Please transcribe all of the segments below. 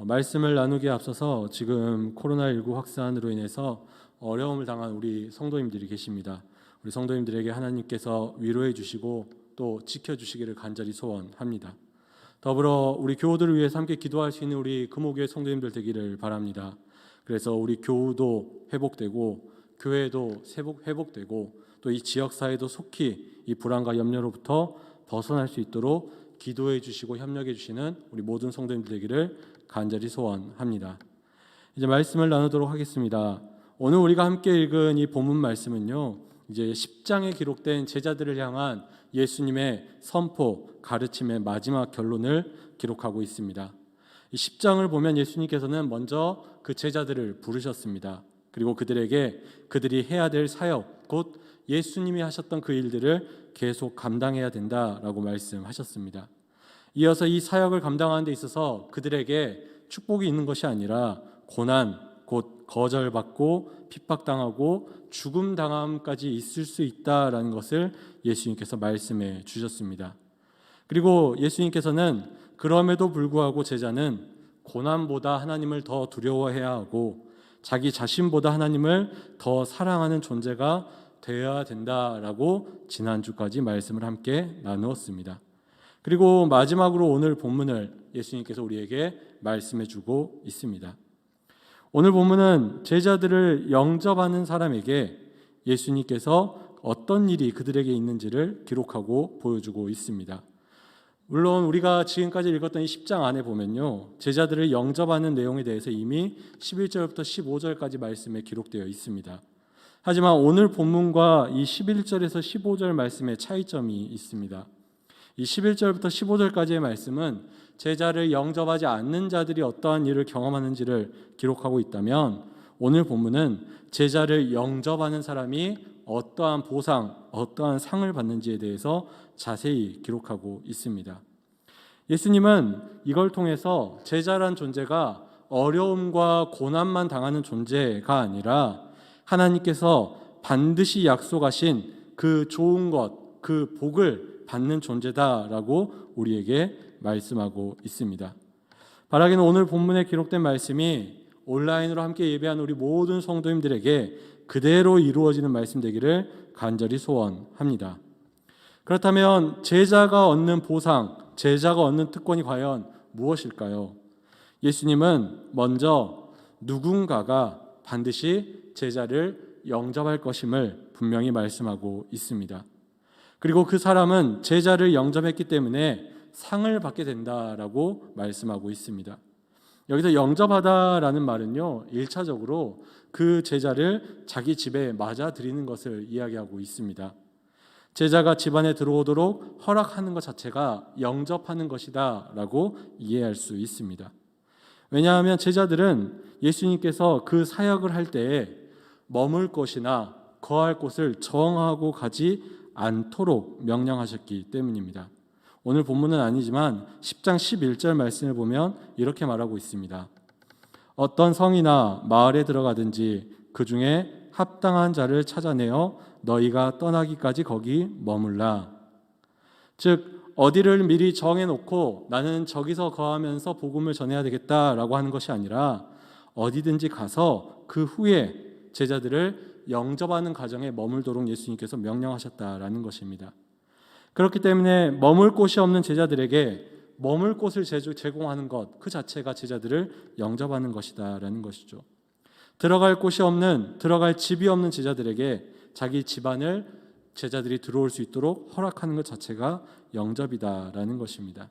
말씀을 나누기에 앞서서 지금 코로나19 확산으로 인해서 어려움을 당한 우리 성도님들이 계십니다. 우리 성도님들에게 하나님께서 위로해 주시고 또 지켜주시기를 간절히 소원합니다. 더불어 우리 교우들을 위해서 함께 기도할 수 있는 우리 금호교회 성도님들 되기를 바랍니다. 그래서 우리 교우도 회복되고 교회도 회복되고 또 이 지역사회도 속히 이 불안과 염려로부터 벗어날 수 있도록 기도해 주시고 협력해 주시는 우리 모든 성도님들 되기를 간절히 소원합니다. 이제 말씀을 나누도록 하겠습니다. 오늘 우리가 함께 읽은 이 본문 말씀은요, 이제 10장에 기록된 제자들을 향한 예수님의 선포, 가르침의 마지막 결론을 기록하고 있습니다. 이 10장을 보면 예수님께서는 먼저 그 제자들을 부르셨습니다. 그리고 그들에게 그들이 해야 될 사역, 곧 예수님이 하셨던 그 일들을 계속 감당해야 된다라고 말씀하셨습니다. 이어서 이 사역을 감당하는 데 있어서 그들에게 축복이 있는 것이 아니라 고난, 곧 거절받고 핍박당하고 죽음당함까지 있을 수 있다라는 것을 예수님께서 말씀해 주셨습니다. 그리고 예수님께서는 그럼에도 불구하고 제자는 고난보다 하나님을 더 두려워해야 하고 자기 자신보다 하나님을 더 사랑하는 존재가 되어야 된다라고 지난주까지 말씀을 함께 나누었습니다. 그리고 마지막으로 오늘 본문을 예수님께서 우리에게 말씀해 주고 있습니다. 오늘 본문은 제자들을 영접하는 사람에게 예수님께서 어떤 일이 그들에게 있는지를 기록하고 보여주고 있습니다. 물론 우리가 지금까지 읽었던 이 10장 안에 보면요, 제자들을 영접하는 내용에 대해서 이미 11절부터 15절까지 말씀에 기록되어 있습니다. 하지만 오늘 본문과 이 11절에서 15절 말씀에 차이점이 있습니다. 이 11절부터 15절까지의 말씀은 제자를 영접하지 않는 자들이 어떠한 일을 경험하는지를 기록하고 있다면, 오늘 본문은 제자를 영접하는 사람이 어떠한 보상, 어떠한 상을 받는지에 대해서 자세히 기록하고 있습니다. 예수님은 이걸 통해서 제자란 존재가 어려움과 고난만 당하는 존재가 아니라 하나님께서 반드시 약속하신 그 좋은 것, 그 복을 받는 존재다라고 우리에게 말씀하고 있습니다. 바라기는 오늘 본문에 기록된 말씀이 온라인으로 함께 예배한 우리 모든 성도님들에게 그대로 이루어지는 말씀 되기를 간절히 소원합니다. 그렇다면 제자가 얻는 보상, 제자가 얻는 특권이 과연 무엇일까요? 예수님은 먼저 누군가가 반드시 제자를 영접할 것임을 분명히 말씀하고 있습니다. 그리고 그 사람은 제자를 영접했기 때문에 상을 받게 된다라고 말씀하고 있습니다. 여기서 영접하다라는 말은요, 1차적으로 그 제자를 자기 집에 맞아들이는 것을 이야기하고 있습니다. 제자가 집안에 들어오도록 허락하는 것 자체가 영접하는 것이다 라고 이해할 수 있습니다. 왜냐하면 제자들은 예수님께서 그 사역을 할 때에 머물 곳이나 거할 곳을 정하고 가지 않도록 명령하셨기 때문입니다. 오늘 본문은 아니지만 10장 11절 말씀을 보면 이렇게 말하고 있습니다. 어떤 성이나 마을에 들어가든지 그 중에 합당한 자를 찾아내어 너희가 떠나기까지 거기 머물라. 즉 어디를 미리 정해놓고 나는 저기서 거하면서 복음을 전해야 되겠다라고 하는 것이 아니라 어디든지 가서 그 후에 제자들을 영접하는 과정에 머물도록 예수님께서 명령하셨다라는 것입니다. 그렇기 때문에 머물 곳이 없는 제자들에게 머물 곳을 제공하는 것, 그 자체가 제자들을 영접하는 것이다라는 것이죠. 들어갈 곳이 없는, 들어갈 집이 없는 제자들에게 자기 집안을 제자들이 들어올 수 있도록 허락하는 것 자체가 영접이다라는 것입니다.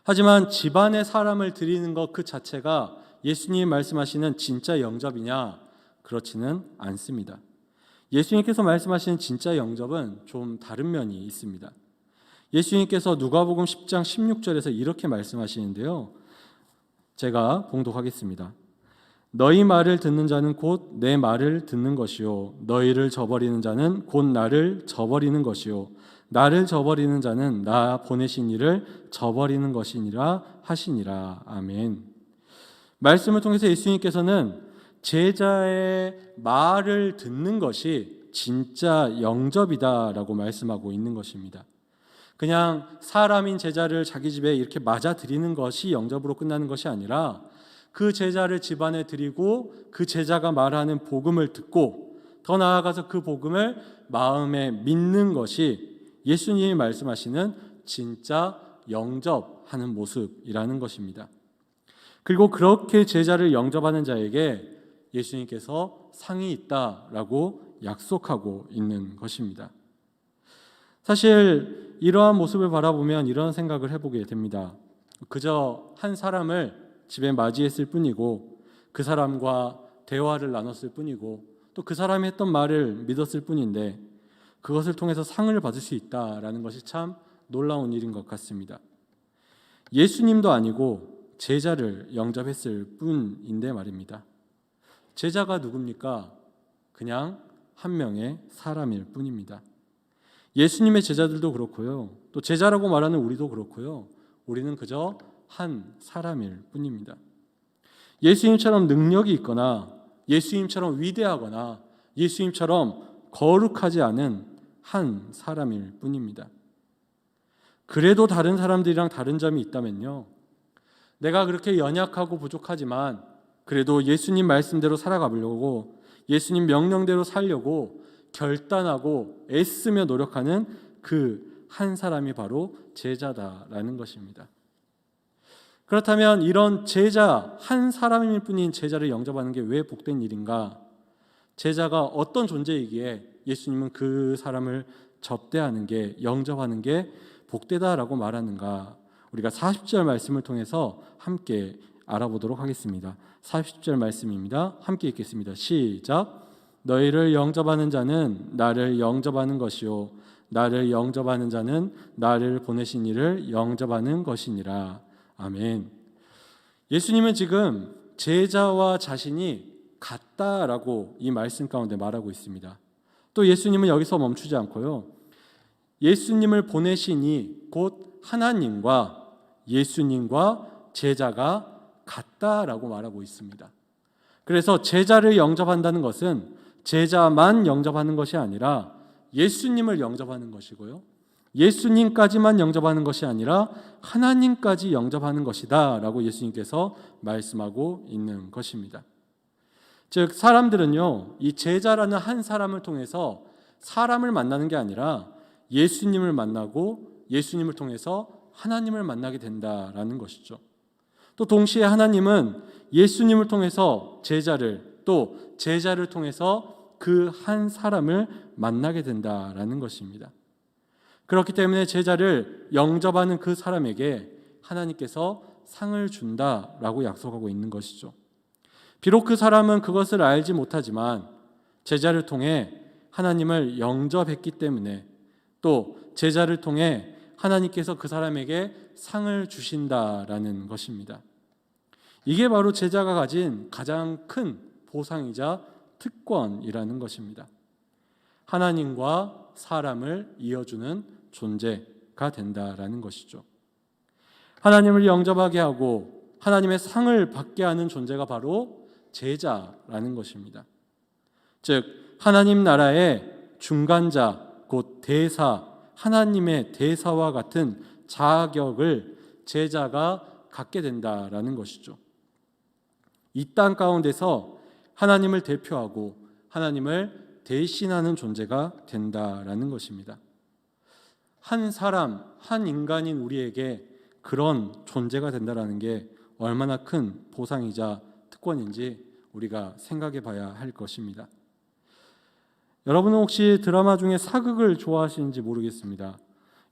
하지만 집안에 사람을 들이는 것 그 자체가 예수님이 말씀하시는 진짜 영접이냐? 그렇지는 않습니다. 예수님께서 말씀하시는 진짜 영접은 좀 다른 면이 있습니다. 예수님께서 누가복음 10장 16절에서 이렇게 말씀하시는데요, 제가 봉독하겠습니다. 너희 말을 듣는 자는 곧 내 말을 듣는 것이요 너희를 저버리는 자는 곧 나를 저버리는 것이요 나를 저버리는 자는 나 보내신 이를 저버리는 것이니라 하시니라. 아멘. 말씀을 통해서 예수님께서는 제자의 말을 듣는 것이 진짜 영접이다라고 말씀하고 있는 것입니다. 그냥 사람인 제자를 자기 집에 이렇게 맞아들이는 것이 영접으로 끝나는 것이 아니라 그 제자를 집안에 들이고 그 제자가 말하는 복음을 듣고 더 나아가서 그 복음을 마음에 믿는 것이 예수님이 말씀하시는 진짜 영접하는 모습이라는 것입니다. 그리고 그렇게 제자를 영접하는 자에게 예수님께서 상이 있다라고 약속하고 있는 것입니다. 사실 이러한 모습을 바라보면 이런 생각을 해보게 됩니다. 그저 한 사람을 집에 맞이했을 뿐이고 그 사람과 대화를 나눴을 뿐이고 또 그 사람이 했던 말을 믿었을 뿐인데 그것을 통해서 상을 받을 수 있다라는 것이 참 놀라운 일인 것 같습니다. 예수님도 아니고 제자를 영접했을 뿐인데 말입니다. 제자가 누굽니까? 그냥 한 명의 사람일 뿐입니다. 예수님의 제자들도 그렇고요. 또 제자라고 말하는 우리도 그렇고요. 우리는 그저 한 사람일 뿐입니다. 예수님처럼 능력이 있거나 예수님처럼 위대하거나 예수님처럼 거룩하지 않은 한 사람일 뿐입니다. 그래도 다른 사람들이랑 다른 점이 있다면요. 내가 그렇게 연약하고 부족하지만 그래도 예수님 말씀대로 살아가려고 예수님 명령대로 살려고 결단하고 애쓰며 노력하는 그 한 사람이 바로 제자다라는 것입니다. 그렇다면 이런 제자, 한 사람일 뿐인 제자를 영접하는 게 왜 복된 일인가? 제자가 어떤 존재이기에 예수님은 그 사람을 접대하는 게, 영접하는 게 복되다라고 말하는가? 우리가 40절 말씀을 통해서 함께 알아보도록 하겠습니다. 40절 말씀입니다. 함께 읽겠습니다. 시작. 너희를 영접하는 자는 나를 영접하는 것이요 나를 영접하는 자는 나를 보내신 이를 영접하는 것이니라. 아멘. 예수님은 지금 제자와 자신이 같다라고 이 말씀 가운데 말하고 있습니다. 또 예수님은 여기서 멈추지 않고요. 예수님을 보내신 이 곧 하나님과 예수님과 제자가 같다라고 말하고 있습니다. 그래서 제자를 영접한다는 것은 제자만 영접하는 것이 아니라 예수님을 영접하는 것이고요. 예수님까지만 영접하는 것이 아니라 하나님까지 영접하는 것이다 라고 예수님께서 말씀하고 있는 것입니다. 즉 사람들은요, 이 제자라는 한 사람을 통해서 사람을 만나는 게 아니라 예수님을 만나고 예수님을 통해서 하나님을 만나게 된다라는 것이죠. 또 동시에 하나님은 예수님을 통해서 제자를, 또 제자를 통해서 그 한 사람을 만나게 된다라는 것입니다. 그렇기 때문에 제자를 영접하는 그 사람에게 하나님께서 상을 준다라고 약속하고 있는 것이죠. 비록 그 사람은 그것을 알지 못하지만 제자를 통해 하나님을 영접했기 때문에 또 제자를 통해 하나님께서 그 사람에게 상을 주신다라는 것입니다. 이게 바로 제자가 가진 가장 큰 보상이자 특권이라는 것입니다. 하나님과 사람을 이어주는 존재가 된다라는 것이죠. 하나님을 영접하게 하고 하나님의 상을 받게 하는 존재가 바로 제자라는 것입니다. 즉 하나님 나라의 중간자, 곧 대사, 하나님의 대사와 같은 자격을 제자가 갖게 된다라는 것이죠. 이 땅 가운데서 하나님을 대표하고 하나님을 대신하는 존재가 된다라는 것입니다. 한 사람, 한 인간인 우리에게 그런 존재가 된다라는 게 얼마나 큰 보상이자 특권인지 우리가 생각해 봐야 할 것입니다. 여러분은 혹시 드라마 중에 사극을 좋아하시는지 모르겠습니다.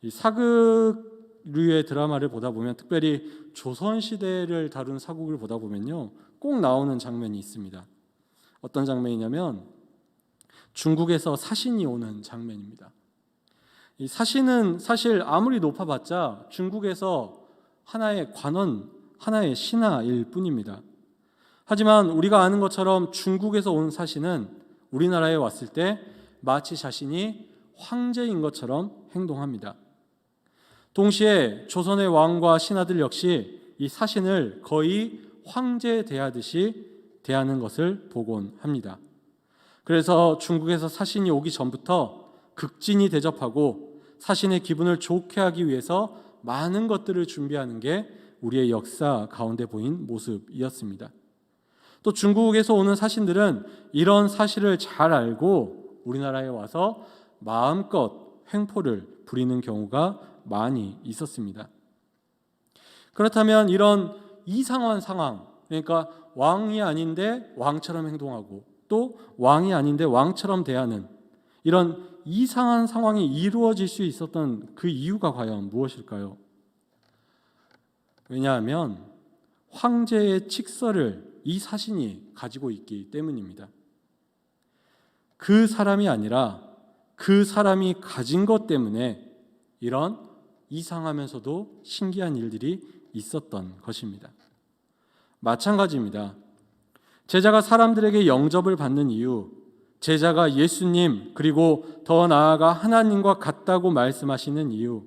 이 사극류의 드라마를 보다 보면, 특별히 조선시대를 다룬 사극을 보다 보면요, 꼭 나오는 장면이 있습니다. 어떤 장면이냐면 중국에서 사신이 오는 장면입니다. 이 사신은 사실 아무리 높아봤자 중국에서 하나의 관원, 하나의 신하일 뿐입니다. 하지만 우리가 아는 것처럼 중국에서 온 사신은 우리나라에 왔을 때 마치 자신이 황제인 것처럼 행동합니다. 동시에 조선의 왕과 신하들 역시 이 사신을 거의 황제에 대하듯이 대하는 것을 보곤 합니다. 그래서 중국에서 사신이 오기 전부터 극진히 대접하고 사신의 기분을 좋게 하기 위해서 많은 것들을 준비하는 게 우리의 역사 가운데 보인 모습이었습니다. 또 중국에서 오는 사신들은 이런 사실을 잘 알고 우리나라에 와서 마음껏 횡포를 부리는 경우가 많이 있었습니다. 그렇다면 이런 이상한 상황, 그러니까 왕이 아닌데 왕처럼 행동하고 또 왕이 아닌데 왕처럼 대하는 이런 이상한 상황이 이루어질 수 있었던 그 이유가 과연 무엇일까요? 왜냐하면 황제의 칙서를 이 사신이 가지고 있기 때문입니다. 그 사람이 아니라 그 사람이 가진 것 때문에 이런 이상하면서도 신기한 일들이 있었던 것입니다. 마찬가지입니다. 제자가 사람들에게 영접을 받는 이유, 제자가 예수님 그리고 더 나아가 하나님과 같다고 말씀하시는 이유,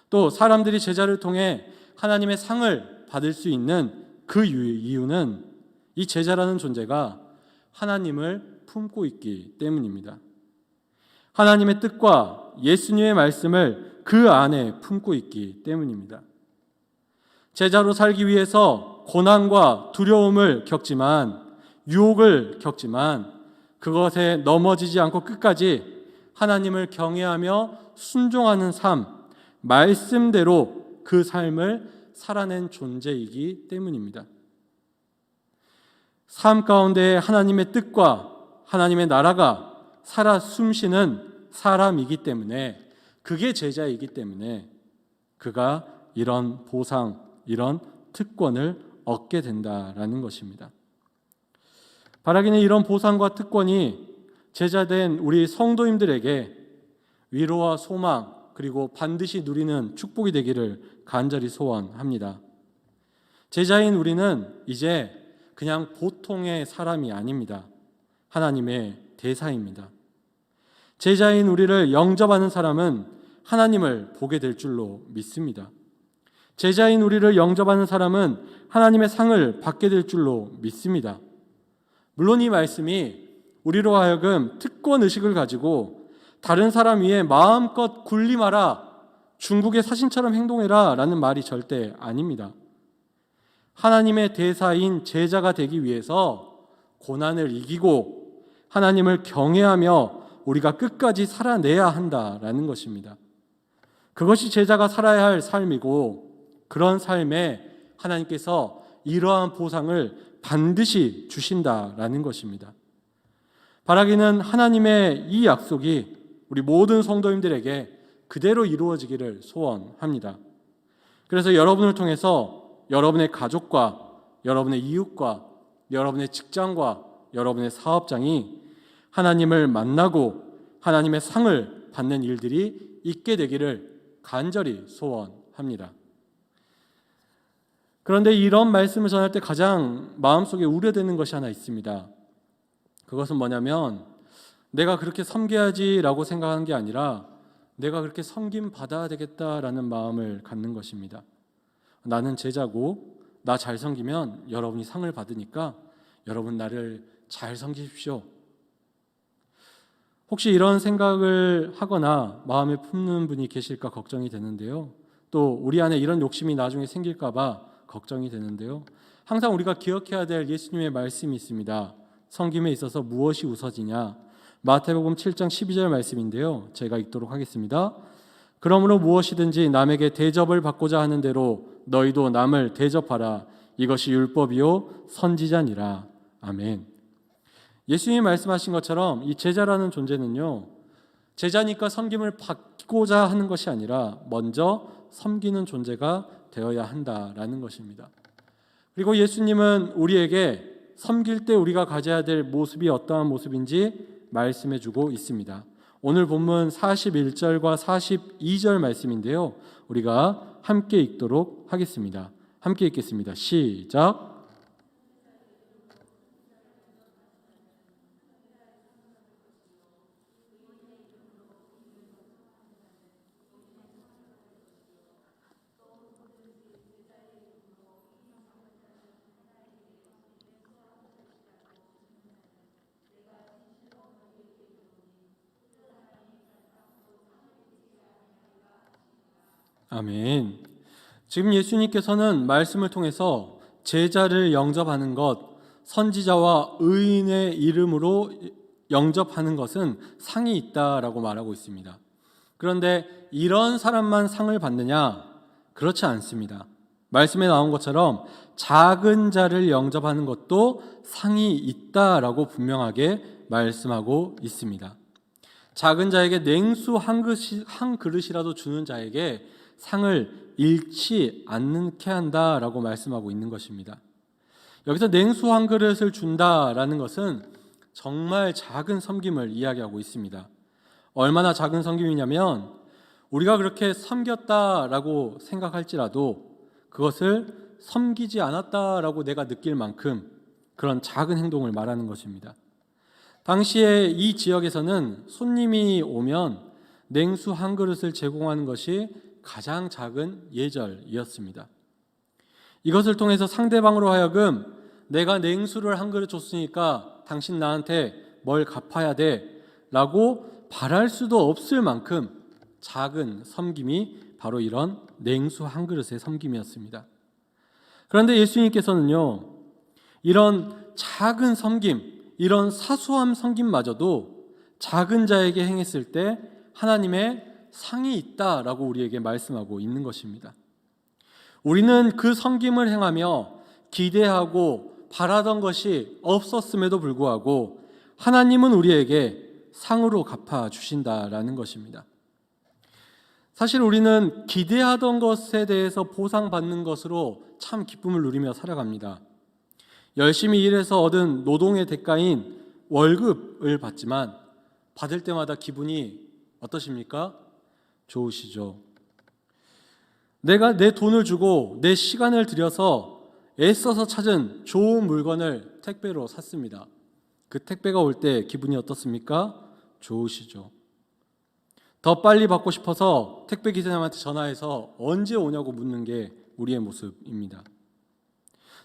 또 사람들이 제자를 통해 하나님의 상을 받을 수 있는 그 이유는 이 제자라는 존재가 하나님을 품고 있기 때문입니다. 하나님의 뜻과 예수님의 말씀을 그 안에 품고 있기 때문입니다. 제자로 살기 위해서 고난과 두려움을 겪지만, 유혹을 겪지만 그것에 넘어지지 않고 끝까지 하나님을 경외하며 순종하는 삶, 말씀대로 그 삶을 살아낸 존재이기 때문입니다. 삶 가운데 하나님의 뜻과 하나님의 나라가 살아 숨쉬는 사람이기 때문에, 그게 제자이기 때문에 그가 이런 보상, 이런 특권을 얻게 된다라는 것입니다. 바라기는 이런 보상과 특권이 제자된 우리 성도님들에게 위로와 소망 그리고 반드시 누리는 축복이 되기를 간절히 소원합니다. 제자인 우리는 이제 그냥 보통의 사람이 아닙니다. 하나님의 대사입니다. 제자인 우리를 영접하는 사람은 하나님을 보게 될 줄로 믿습니다. 제자인 우리를 영접하는 사람은 하나님의 상을 받게 될 줄로 믿습니다. 물론 이 말씀이 우리로 하여금 특권의식을 가지고 다른 사람 위에 마음껏 군림하라, 중국의 사신처럼 행동해라 라는 말이 절대 아닙니다. 하나님의 대사인 제자가 되기 위해서 고난을 이기고 하나님을 경외하며 우리가 끝까지 살아내야 한다라는 것입니다. 그것이 제자가 살아야 할 삶이고, 그런 삶에 하나님께서 이러한 보상을 반드시 주신다라는 것입니다. 바라기는 하나님의 이 약속이 우리 모든 성도님들에게 그대로 이루어지기를 소원합니다. 그래서 여러분을 통해서 여러분의 가족과 여러분의 이웃과 여러분의 직장과 여러분의 사업장이 하나님을 만나고 하나님의 상을 받는 일들이 있게 되기를 간절히 소원합니다. 그런데 이런 말씀을 전할 때 가장 마음속에 우려되는 것이 하나 있습니다. 그것은 뭐냐면, 내가 그렇게 섬겨야지라고 생각하는 게 아니라 내가 그렇게 섬김 받아야 되겠다라는 마음을 갖는 것입니다. 나는 제자고 나 잘 섬기면 여러분이 상을 받으니까 여러분 나를 잘 섬기십시오. 혹시 이런 생각을 하거나 마음에 품는 분이 계실까 걱정이 되는데요. 또 우리 안에 이런 욕심이 나중에 생길까 봐 걱정이 되는데요. 항상 우리가 기억해야 될 예수님의 말씀이 있습니다. 섬김에 있어서 무엇이 우선이냐? 마태복음 7장 12절 말씀인데요. 제가 읽도록 하겠습니다. 그러므로 무엇이든지 남에게 대접을 받고자 하는 대로 너희도 남을 대접하라. 이것이 율법이요 선지자니라. 아멘. 예수님이 말씀하신 것처럼 이 제자라는 존재는요, 제자니까 섬김을 받고자 하는 것이 아니라 먼저 섬기는 존재가 되어야 한다라는 것입니다. 그리고 예수님은 우리에게 섬길 때 우리가 가져야 될 모습이 어떠한 모습인지 말씀해 주고 있습니다. 오늘 본문 41절과 42절 말씀인데요, 우리가 함께 읽도록 하겠습니다. 함께 읽겠습니다. 시작. 아멘. 지금 예수님께서는 말씀을 통해서 제자를 영접하는 것, 선지자와 의인의 이름으로 영접하는 것은 상이 있다라고 말하고 있습니다. 그런데 이런 사람만 상을 받느냐? 그렇지 않습니다. 말씀에 나온 것처럼 작은 자를 영접하는 것도 상이 있다라고 분명하게 말씀하고 있습니다. 작은 자에게 냉수 한 그릇이라도 주는 자에게 상을 잃지 않게 한다라고 말씀하고 있는 것입니다. 여기서 냉수 한 그릇을 준다라는 것은 정말 작은 섬김을 이야기하고 있습니다. 얼마나 작은 섬김이냐면 우리가 그렇게 섬겼다라고 생각할지라도 그것을 섬기지 않았다라고 내가 느낄 만큼 그런 작은 행동을 말하는 것입니다. 당시에 이 지역에서는 손님이 오면 냉수 한 그릇을 제공하는 것이 가장 작은 예절이었습니다. 이것을 통해서 상대방으로 하여금 내가 냉수를 한 그릇 줬으니까 당신 나한테 뭘 갚아야 돼 라고 바랄 수도 없을 만큼 작은 섬김이 바로 이런 냉수 한 그릇의 섬김이었습니다. 그런데 예수님께서는요, 이런 작은 섬김, 이런 사소한 섬김마저도 작은 자에게 행했을 때 하나님의 상이 있다라고 우리에게 말씀하고 있는 것입니다. 우리는 그 섬김을 행하며 기대하고 바라던 것이 없었음에도 불구하고 하나님은 우리에게 상으로 갚아주신다라는 것입니다. 사실 우리는 기대하던 것에 대해서 보상받는 것으로 참 기쁨을 누리며 살아갑니다. 열심히 일해서 얻은 노동의 대가인 월급을 받지만 받을 때마다 기분이 어떠십니까? 좋으시죠? 내가 내 돈을 주고 내 시간을 들여서 애써서 찾은 좋은 물건을 택배로 샀습니다. 그 택배가 올 때 기분이 어떻습니까? 좋으시죠? 더 빨리 받고 싶어서 택배 기사님한테 전화해서 언제 오냐고 묻는 게 우리의 모습입니다.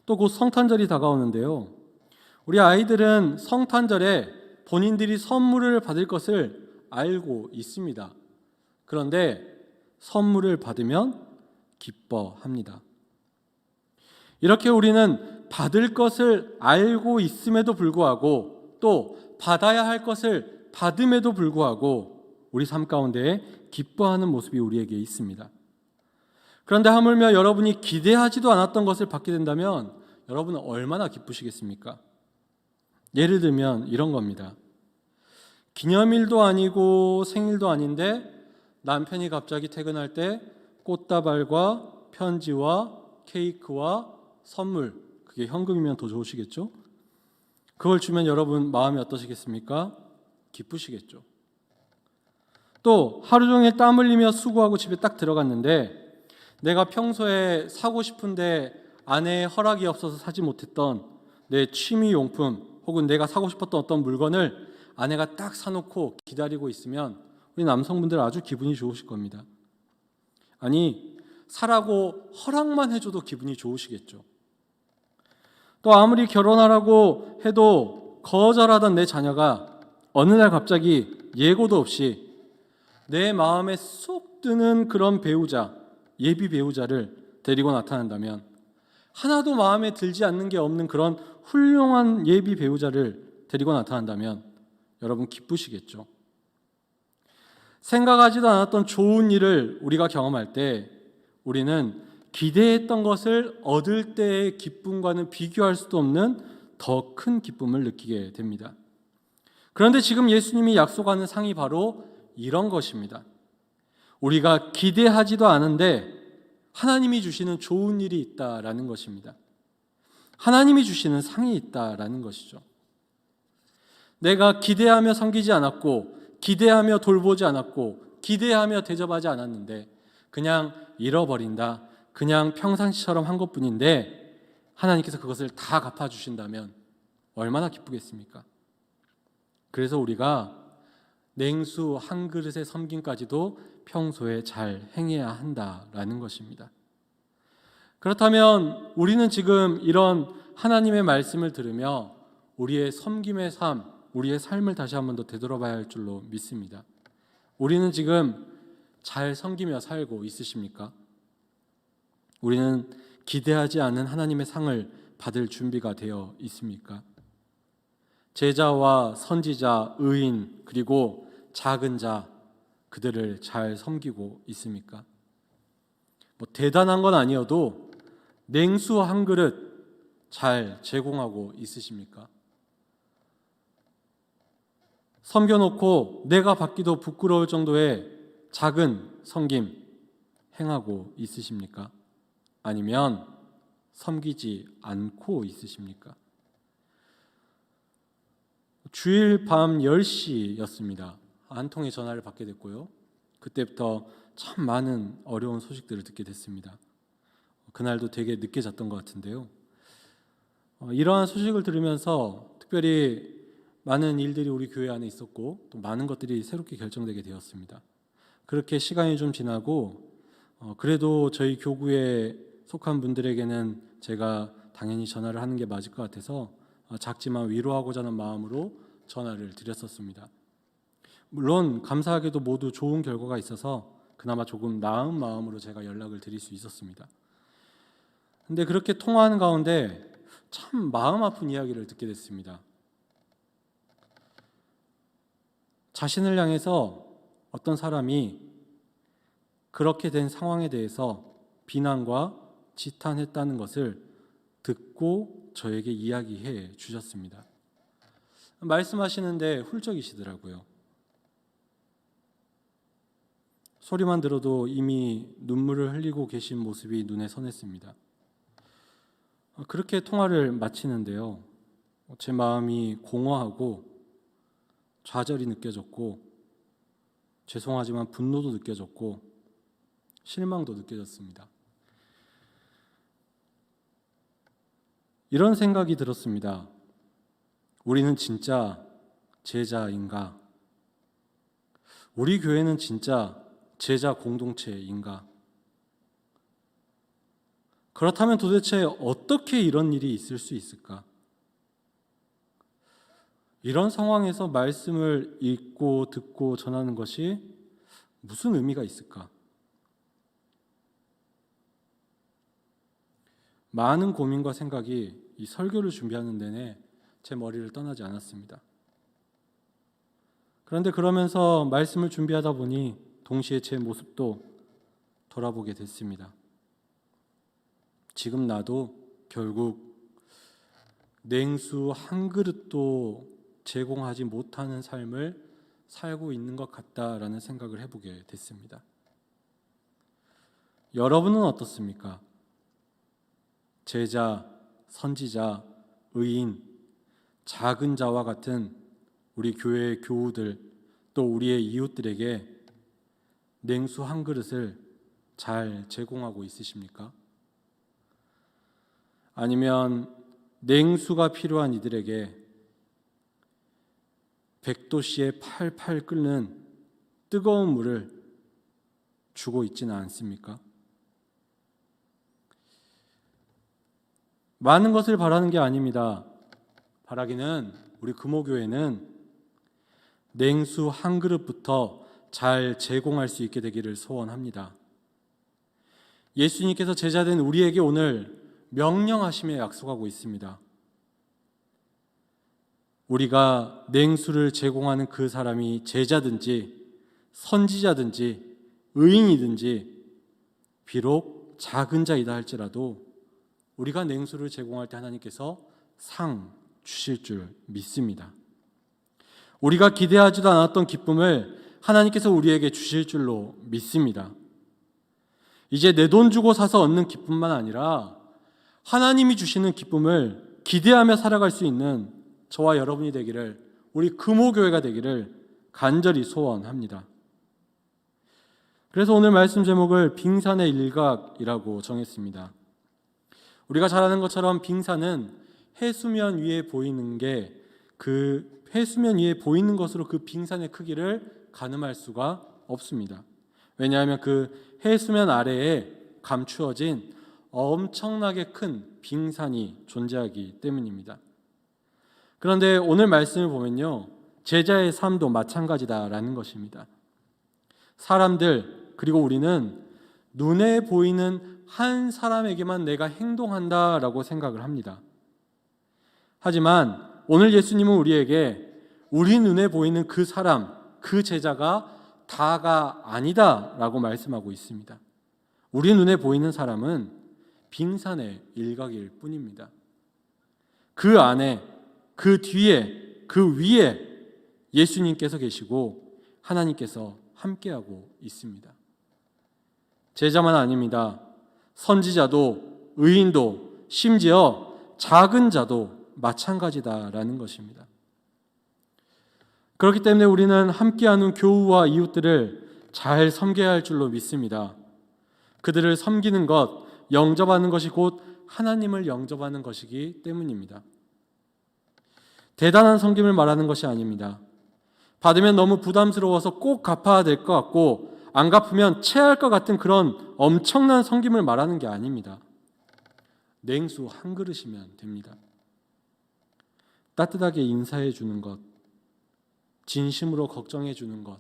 또 곧 성탄절이 다가오는데요. 우리 아이들은 성탄절에 본인들이 선물을 받을 것을 알고 있습니다. 그런데 선물을 받으면 기뻐합니다. 이렇게 우리는 받을 것을 알고 있음에도 불구하고 또 받아야 할 것을 받음에도 불구하고 우리 삶 가운데 기뻐하는 모습이 우리에게 있습니다. 그런데 하물며 여러분이 기대하지도 않았던 것을 받게 된다면 여러분은 얼마나 기쁘시겠습니까? 예를 들면 이런 겁니다. 기념일도 아니고 생일도 아닌데 남편이 갑자기 퇴근할 때 꽃다발과 편지와 케이크와 선물, 그게 현금이면 더 좋으시겠죠? 그걸 주면 여러분 마음이 어떠시겠습니까? 기쁘시겠죠. 또 하루 종일 땀 흘리며 수고하고 집에 딱 들어갔는데 내가 평소에 사고 싶은데 아내의 허락이 없어서 사지 못했던 내 취미용품 혹은 내가 사고 싶었던 어떤 물건을 아내가 딱 사놓고 기다리고 있으면 우리 남성분들 아주 기분이 좋으실 겁니다. 아니, 사라고 허락만 해줘도 기분이 좋으시겠죠. 또 아무리 결혼하라고 해도 거절하던 내 자녀가 어느 날 갑자기 예고도 없이 내 마음에 쏙 드는 그런 배우자, 예비 배우자를 데리고 나타난다면, 하나도 마음에 들지 않는 게 없는 그런 훌륭한 예비 배우자를 데리고 나타난다면 여러분 기쁘시겠죠. 생각하지도 않았던 좋은 일을 우리가 경험할 때 우리는 기대했던 것을 얻을 때의 기쁨과는 비교할 수도 없는 더 큰 기쁨을 느끼게 됩니다. 그런데 지금 예수님이 약속하는 상이 바로 이런 것입니다. 우리가 기대하지도 않은데 하나님이 주시는 좋은 일이 있다라는 것입니다. 하나님이 주시는 상이 있다라는 것이죠. 내가 기대하며 섬기지 않았고 기대하며 돌보지 않았고 기대하며 대접하지 않았는데 그냥 잃어버린다, 그냥 평상시처럼 한 것뿐인데 하나님께서 그것을 다 갚아주신다면 얼마나 기쁘겠습니까? 그래서 우리가 냉수 한 그릇의 섬김까지도 평소에 잘 행해야 한다라는 것입니다. 그렇다면 우리는 지금 이런 하나님의 말씀을 들으며 우리의 섬김의 삶, 우리의 삶을 다시 한번 더 되돌아봐야 할 줄로 믿습니다. 우리는 지금 잘 섬기며 살고 있으십니까? 우리는 기대하지 않은 하나님의 상을 받을 준비가 되어 있습니까? 제자와 선지자, 의인, 그리고 작은 자, 그들을 잘 섬기고 있습니까? 대단한 건 아니어도 냉수 한 그릇 잘 제공하고 있으십니까? 섬겨놓고 내가 받기도 부끄러울 정도의 작은 섬김 행하고 있으십니까? 아니면 섬기지 않고 있으십니까? 주일 밤 10시였습니다. 한 통의 전화를 받게 됐고요. 그때부터 참 많은 어려운 소식들을 듣게 됐습니다. 그날도 되게 늦게 잤던 것 같은데요. 이러한 소식을 들으면서 특별히 많은 일들이 우리 교회 안에 있었고 또 많은 것들이 새롭게 결정되게 되었습니다. 그렇게 시간이 좀 지나고 그래도 저희 교구에 속한 분들에게는 제가 당연히 전화를 하는 게 맞을 것 같아서 작지만 위로하고자 하는 마음으로 전화를 드렸었습니다. 물론 감사하게도 모두 좋은 결과가 있어서 그나마 조금 나은 마음으로 제가 연락을 드릴 수 있었습니다. 근데 그렇게 통화하는 가운데 참 마음 아픈 이야기를 듣게 됐습니다. 자신을 향해서 어떤 사람이 그렇게 된 상황에 대해서 비난과 지탄했다는 것을 듣고 저에게 이야기해 주셨습니다. 말씀하시는데 훌쩍이시더라고요. 소리만 들어도 이미 눈물을 흘리고 계신 모습이 눈에 선했습니다. 그렇게 통화를 마치는데요, 제 마음이 공허하고 좌절이 느껴졌고 죄송하지만 분노도 느껴졌고 실망도 느껴졌습니다. 이런 생각이 들었습니다. 우리는 진짜 제자인가? 우리 교회는 진짜 제자 공동체인가? 그렇다면 도대체 어떻게 이런 일이 있을 수 있을까? 이런 상황에서 말씀을 읽고 듣고 전하는 것이 무슨 의미가 있을까? 많은 고민과 생각이 이 설교를 준비하는 내내 제 머리를 떠나지 않았습니다. 그런데 그러면서 말씀을 준비하다 보니 동시에 제 모습도 돌아보게 됐습니다. 지금 나도 결국 냉수 한 그릇도 제공하지 못하는 삶을 살고 있는 것 같다라는 생각을 해보게 됐습니다. 여러분은 어떻습니까? 제자, 선지자, 의인, 작은 자와 같은 우리 교회의 교우들 또 우리의 이웃들에게 냉수 한 그릇을 잘 제공하고 있으십니까? 아니면 냉수가 필요한 이들에게 100도씨에 팔팔 끓는 뜨거운 물을 주고 있지는 않습니까? 많은 것을 바라는 게 아닙니다. 바라기는 우리 금호교회는 냉수 한 그릇부터 잘 제공할 수 있게 되기를 소원합니다. 예수님께서 제자된 우리에게 오늘 명령하심에 약속하고 있습니다. 우리가 냉수를 제공하는 그 사람이 제자든지 선지자든지 의인이든지 비록 작은 자이다 할지라도 우리가 냉수를 제공할 때 하나님께서 상 주실 줄 믿습니다. 우리가 기대하지도 않았던 기쁨을 하나님께서 우리에게 주실 줄로 믿습니다. 이제 내 돈 주고 사서 얻는 기쁨만 아니라 하나님이 주시는 기쁨을 기대하며 살아갈 수 있는 저와 여러분이 되기를, 우리 금호교회가 되기를 간절히 소원합니다. 그래서 오늘 말씀 제목을 빙산의 일각이라고 정했습니다. 우리가 잘 아는 것처럼 빙산은 해수면 위에 보이는 게 그 해수면 위에 보이는 것으로 그 빙산의 크기를 가늠할 수가 없습니다. 왜냐하면 그 해수면 아래에 감추어진 엄청나게 큰 빙산이 존재하기 때문입니다. 그런데 오늘 말씀을 보면요, 제자의 삶도 마찬가지다라는 것입니다. 사람들 그리고 우리는 눈에 보이는 한 사람에게만 내가 행동한다라고 생각을 합니다. 하지만 오늘 예수님은 우리에게 우리 눈에 보이는 그 사람, 그 제자가 다가 아니다라고 말씀하고 있습니다. 우리 눈에 보이는 사람은 빙산의 일각일 뿐입니다. 그 안에, 그 뒤에, 그 위에 예수님께서 계시고 하나님께서 함께하고 있습니다. 제자만 아닙니다. 선지자도, 의인도, 심지어 작은 자도 마찬가지다라는 것입니다. 그렇기 때문에 우리는 함께하는 교우와 이웃들을 잘 섬겨야 할 줄로 믿습니다. 그들을 섬기는 것, 영접하는 것이 곧 하나님을 영접하는 것이기 때문입니다. 대단한 섬김을 말하는 것이 아닙니다. 받으면 너무 부담스러워서 꼭 갚아야 될 것 같고 안 갚으면 체할 것 같은 그런 엄청난 섬김을 말하는 게 아닙니다. 냉수 한 그릇이면 됩니다. 따뜻하게 인사해 주는 것, 진심으로 걱정해 주는 것,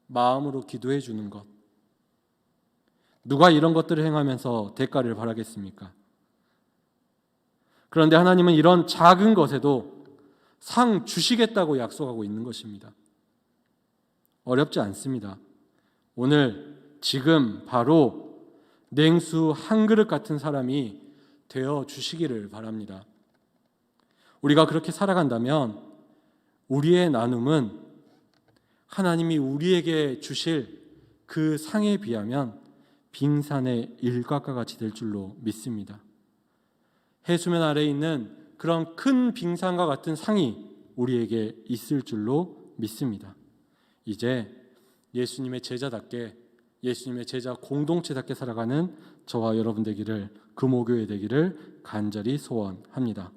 마음으로 기도해 주는 것. 누가 이런 것들을 행하면서 대가를 바라겠습니까? 그런데 하나님은 이런 작은 것에도 상 주시겠다고 약속하고 있는 것입니다. 어렵지 않습니다. 오늘 지금 바로 냉수 한 그릇 같은 사람이 되어 주시기를 바랍니다. 우리가 그렇게 살아간다면 우리의 나눔은 하나님이 우리에게 주실 그 상에 비하면 빙산의 일각과 같이 될 줄로 믿습니다. 해수면 아래에 있는 그런 큰 빙산과 같은 상이 우리에게 있을 줄로 믿습니다. 이제 예수님의 제자답게, 예수님의 제자 공동체답게 살아가는 저와 여러분 되기를, 금오교회 되기를 간절히 소원합니다.